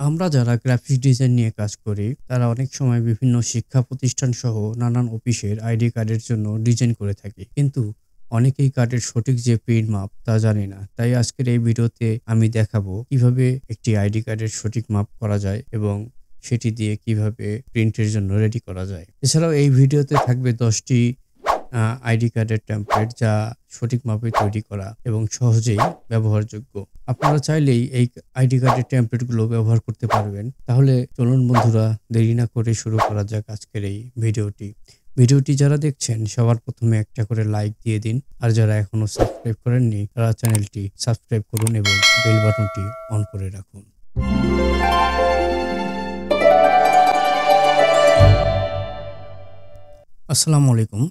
আমরা যারা graphics design নিয়ে কাজ করি, তারা অনেক সময় বিভিন্ন শিক্ষা প্রতিষ্ঠান সহ নানান অফিসের আইডি কার্ডের জন্য ডিজাইন করে থাকি। কিন্তু অনেকেই কার্ডের সঠিক যে প্রিন্ট মাপ তা জানে না। তাই আজকের এই ভিডিওতে আমি দেখাবো কিভাবে একটি আইডি কার্ডের সঠিক মাপ করা যায় এবং সেটি দিয়ে কিভাবে প্রিন্টের জন্য রেডি করা যায়। এছাড়াও এই ভিডিওতে থাকবে 10টি আইডি কার্ডের টেমপ্লেট যা সঠিক মাপে তৈরি করা এবং সহজেই ব্যবহারযোগ্য। আপনারা চাইলেই এই আইডি কার্ডের টেমপ্লেটগুলো ব্যবহার করতে পারবেন। তাহলে চলুন বন্ধুরা, দেরি না করে শুরু করা যাক আজকের এই ভিডিওটি। ভিডিওটি যারা দেখছেন সবার প্রথমে একটা করে লাইক দিয়ে দিন, আর যারা এখনো সাবস্ক্রাইব করেননি তারা চ্যানেলটি সাবস্ক্রাইব করুন এবং বেল বাটনটি অন করে রাখুন। আসসালামু আলাইকুম।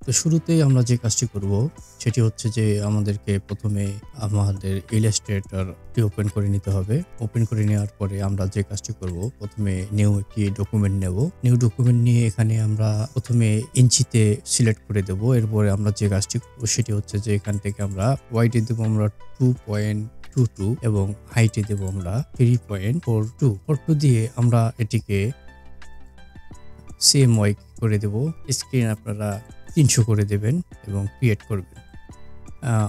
তো শুরুতেই আমরা যে কাজটি করব সেটি হচ্ছে যে আমাদেরকে প্রথমে আমাদের ইলাস্ট্রেটরটি ওপেন করে নিতে হবে। ওপেন করে নেওয়ার পরে আমরা যে কাজটি করব, প্রথমে নিউ একটি ডকুমেন্ট নেব। নিউ ডকুমেন্ট নিয়ে এখানে আমরা প্রথমে ইঞ্চিতে সিলেক্ট করে দেব। এরপরে আমরা যে কাজটি করব সেটি হচ্ছে যে এখান থেকে আমরা ওয়াইডে দেব আমরা 2.22 এবং হাইটে দেব আমরা 3.42 দিয়ে আমরা এটিকে সেম ওয়াই করে দেব। স্ক্রিন আপনারা 300 করে দেবেন এবং ক্রিয়েট করবেন।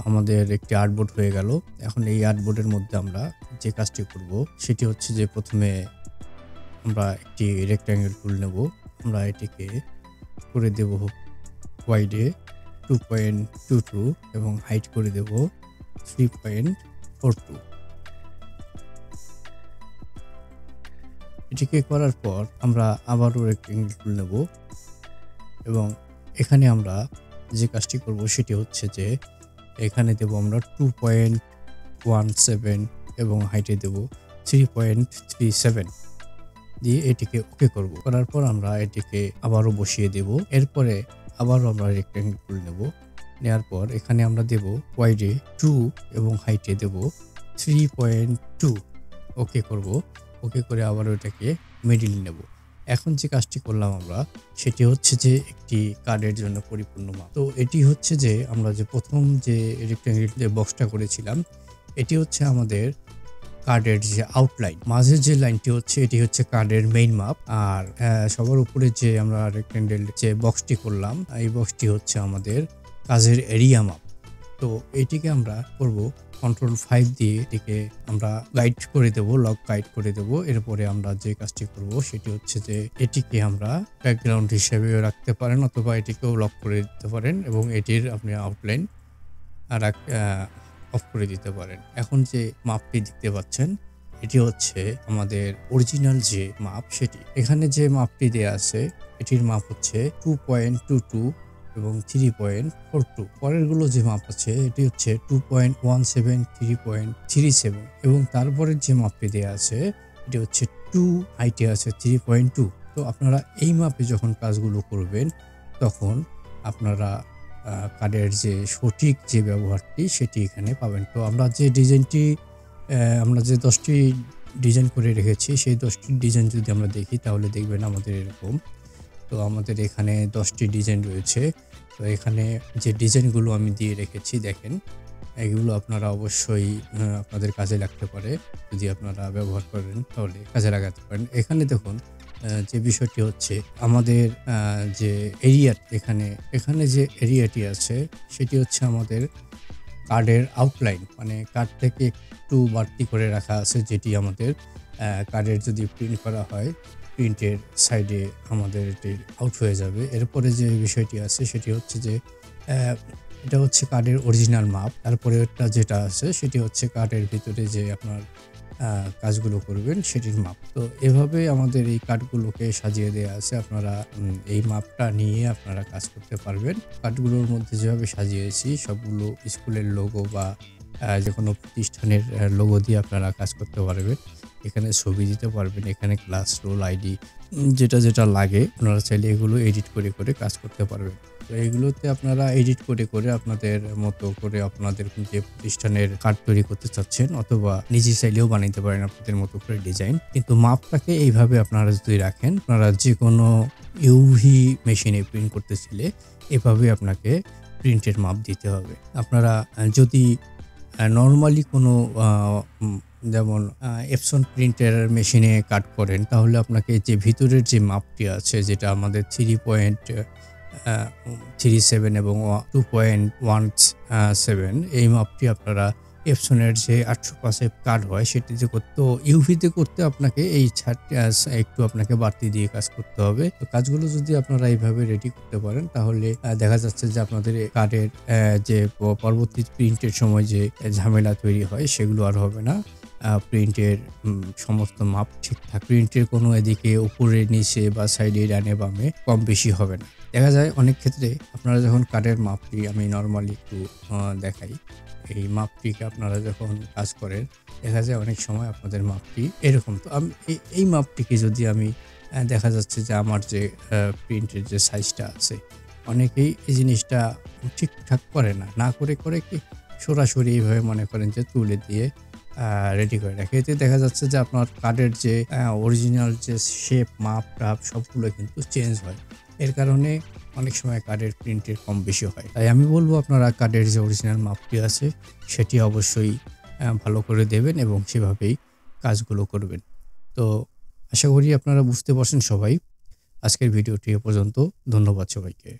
আমাদের একটি আর্টবোর্ড হয়ে গেল। এখন এই আর্টবোর্ডের মধ্যে আমরা যে কাজটি করব সেটি হচ্ছে যে প্রথমে আমরা একটি রেক্ট্যাঙ্গেল টুল নেব। আমরা এটিকে করে দেব ওয়াইডে 2.22 এবং হাইট করে দেব 3.42। এটিকে করার পর আমরা আবারও রেক্ট্যাঙ্গেল টুল নেব এবং এখানে আমরা যে কাজটি করব সেটি হচ্ছে যে এখানে দেব আমরা 2.17 এবং হাইটে দেব 3.37 দিয়ে এটিকে ওকে করব। করার পর আমরা এটিকে আবারও বসিয়ে দেব। এরপরে আবারও আমরা রেক্ট্যাঙ্গেল টুল নেব। নেওয়ার পর এখানে আমরা দেব ওয়াইডে 2 এবং হাইটে দেব 3.2, ওকে করব। ওকে করে আবার ওইটাকে মিডিল নেব। এখন যে কাজটি করলাম আমরা সেটি হচ্ছে যে একটি কার্ডের জন্য পরিপূর্ণ মাপ। তো এটি হচ্ছে যে আমরা যে প্রথম যে রেক্ট্যাঙ্গেল যে বক্সটা করেছিলাম, এটি হচ্ছে আমাদের কার্ডের যে আউটলাইন। মাঝের যে লাইনটি হচ্ছে এটি হচ্ছে কার্ডের মেইন মাপ, আর সবার উপরে যে আমরা রেক্ট্যাঙ্গেল যে বক্সটি করলাম এই বক্সটি হচ্ছে আমাদের কাজের এরিয়া মাপ। তো এটিকে আমরা করব Ctrl+5 দিয়ে এটিকে আমরা গাইড করে দেব, লক গাইড করে দেব। এরপরে আমরা যে কাজটি করব সেটি হচ্ছে যে এটিকে আমরা ব্যাকগ্রাউন্ড হিসেবে রাখতে পারেন অথবা এটিকেও লক করে দিতে পারেন এবং এটির আপনি আউটলাইন অফ করে দিতে পারেন। এখন যে মাপটি দেখতে পাচ্ছেন এটি হচ্ছে আমাদের অরিজিনাল যে মাপ সেটি। এখানে যে মাপটি দেয়া আছে এটির মাপ হচ্ছে 2.22 এবং 3.42। পরেরগুলো যে মাপ আছে এটি হচ্ছে 2.17, 3.37 এবং তারপরের যে মাপটি দেওয়া আছে এটি হচ্ছে 2, হাইটে আছে 3.2। তো আপনারা এই মাপে যখন কাজগুলো করবেন তখন আপনারা কার্ডের যে সঠিক যে ব্যবহারটি সেটি এখানে পাবেন। তো আমরা যে ডিজাইনটি আমরা যে 10টি ডিজাইন করে রেখেছি সেই 10টি ডিজাইন যদি আমরা দেখি তাহলে দেখবেন আমাদের এরকম। তো আমাদের এখানে 10টি ডিজাইন রয়েছে। তো এখানে যে ডিজাইনগুলো আমি দিয়ে রেখেছি দেখেন, এগুলো আপনারা অবশ্যই আপনাদের কাজে লাগতে পারে। যদি আপনারা ব্যবহার করেন তাহলে কাজে লাগাতে পারেন। এখানে দেখুন যে বিষয়টি হচ্ছে আমাদের যে এরিয়া, এখানে যে এরিয়াটি আছে সেটি হচ্ছে আমাদের কার্ডের আউটলাইন, মানে কার্ড থেকে একটু বাড়তি করে রাখা আছে, যেটি আমাদের কার্ডের যদি প্রিন্ট করা হয় প্রিন্টের সাইডে আমাদের এটি আউট হয়ে যাবে। এরপরে যে বিষয়টি আছে সেটি হচ্ছে যে এটা হচ্ছে কার্ডের অরিজিনাল মাপ। তারপরে একটা যেটা আছে সেটি হচ্ছে কার্ডের ভিতরে যে আপনার কাজগুলো করবেন সেটির মাপ। তো এভাবে আমাদের এই কার্ডগুলোকে সাজিয়ে দেওয়া আছে। আপনারা এই মাপটা নিয়ে আপনারা কাজ করতে পারবেন। কার্ডগুলোর মধ্যে যেভাবে সাজিয়েছি সবগুলো স্কুলের লোগো বা যে কোনো প্রতিষ্ঠানের লোগো দিয়ে আপনারা কাজ করতে পারবেন। এখানে ছবি দিতে পারবেন, এখানে ক্লাস রোল আইডি যেটা যেটা লাগে আপনারা চাইলে এগুলো এডিট করে করে কাজ করতে পারবেন। তো এইগুলোতে আপনারা এডিট করে করে আপনাদের মতো করে আপনাদের যে প্রতিষ্ঠানের কার্ড তৈরি করতে চাচ্ছেন অথবা নিজে চাইলেও বানাইতে পারেন আপনাদের মতো করে ডিজাইন। কিন্তু মাপটাকে এইভাবে আপনারা যদি রাখেন, আপনারা যে কোনো ইউভি মেশিনে প্রিন্ট করতে চাইলে এভাবে আপনাকে প্রিন্টের মাপ দিতে হবে। আপনারা যদি নরমালি কোনো যেমন এপসন প্রিন্টার মেশিনে কাট করেন, তাহলে আপনাকে যে ভিতরের যে মাপটি আছে, যেটা আমাদের 3.37 এবং 2.17, এই মাপটি আপনারা এপসনের যে 805 কাট হয় সেটিতে করতে, ইউভিতে করতে আপনাকে এই ছাড়টি একটু আপনাকে বাড়তি দিয়ে কাজ করতে হবে। তো কাজগুলো যদি আপনারা এইভাবে রেডি করতে পারেন, তাহলে দেখা যাচ্ছে যে আপনাদের কার্ডের যে পরবর্তী প্রিন্টের সময় যে ঝামেলা তৈরি হয় সেগুলো আর হবে না। প্রিন্টের সমস্ত মাপ ঠিকঠাক, প্রিন্টের কোনো এদিকে উপরে নিচে বা সাইডে ডানে বামে কম বেশি হবে না। দেখা যায় অনেক ক্ষেত্রে আপনারা যখন কার্ডের মাপটি, আমি নর্মালি একটু দেখাই, এই মাপটিকে আপনারা যখন কাজ করেন, দেখা যায় অনেক সময় আপনাদের মাপটি এরকম। তো আমি এই মাপটিকে যদি আমি দেখা যাচ্ছে যে আমার যে প্রিন্টের যে সাইজটা আছে, অনেকেই এই জিনিসটা ঠিকঠাক করে না, না করে করে কি সরাসরি এইভাবে মনে করেন যে তুলে দিয়ে রেডি করে রাখে। এতে দেখা যাচ্ছে যে আপনার কার্ডের যে অরিজিনাল যে শেপ, মাপ টাপ সবগুলো কিন্তু চেঞ্জ হয়। এর কারণে অনেক সময় কার্ডের প্রিন্টের কম বেশি হয়। তাই আমি বলবো আপনারা কার্ডের যে অরিজিনাল মাপটি আছে সেটি অবশ্যই ভালো করে দেবেন এবং সেভাবেই কাজগুলো করবেন। তো আশা করি আপনারা বুঝতে পারছেন সবাই। আজকের ভিডিওটি এ পর্যন্ত। ধন্যবাদ সবাইকে।